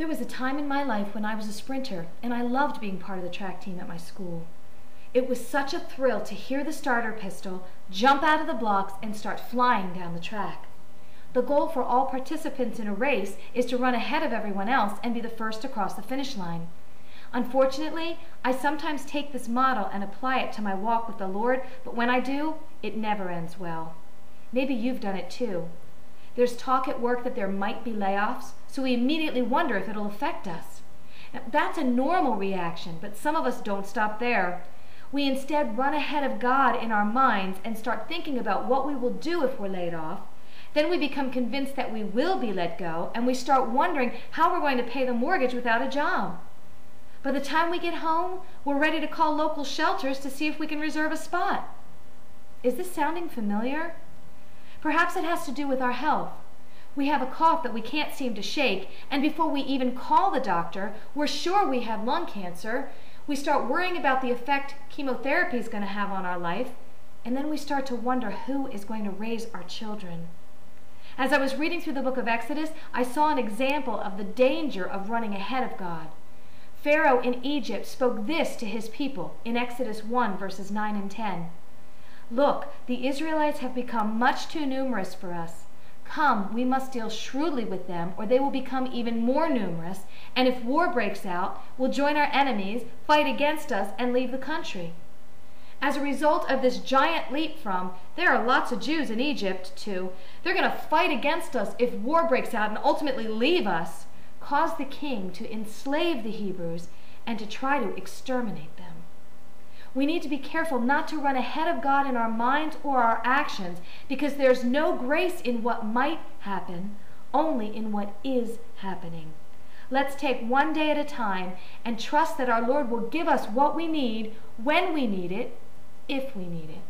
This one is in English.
There was a time in my life when I was a sprinter, and I loved being part of the track team at my school. It was such a thrill to hear the starter pistol, jump out of the blocks, and start flying down the track. The goal for all participants in a race is to run ahead of everyone else and be the first to cross the finish line. Unfortunately, I sometimes take this model and apply it to my walk with the Lord, but when I do, it never ends well. Maybe you've done it too. There's talk at work that there might be layoffs, so we immediately wonder if it'll affect us. Now, that's a normal reaction, but some of us don't stop there. We instead run ahead of God in our minds and start thinking about what we will do if we're laid off. Then we become convinced that we will be let go, and we start wondering how we're going to pay the mortgage without a job. By the time we get home, we're ready to call local shelters to see if we can reserve a spot. Is this sounding familiar? Perhaps it has to do with our health. We have a cough that we can't seem to shake, and before we even call the doctor, we're sure we have lung cancer. We start worrying about the effect chemotherapy is going to have on our life, and then we start to wonder who is going to raise our children. As I was reading through the book of Exodus, I saw an example of the danger of running ahead of God. Pharaoh in Egypt spoke this to his people in Exodus 1, verses 9 and 10. "Look, the Israelites have become much too numerous for us. Come, we must deal shrewdly with them, or they will become even more numerous, and if war breaks out, we'll join our enemies, fight against us, and leave the country." As a result of this giant leap from, there are lots of Jews in Egypt, to, they're going to fight against us if war breaks out and ultimately leave us, caused the king to enslave the Hebrews and to try to exterminate them. We need to be careful not to run ahead of God in our minds or our actions, because there's no grace in what might happen, only in what is happening. Let's take one day at a time and trust that our Lord will give us what we need when we need it, if we need it.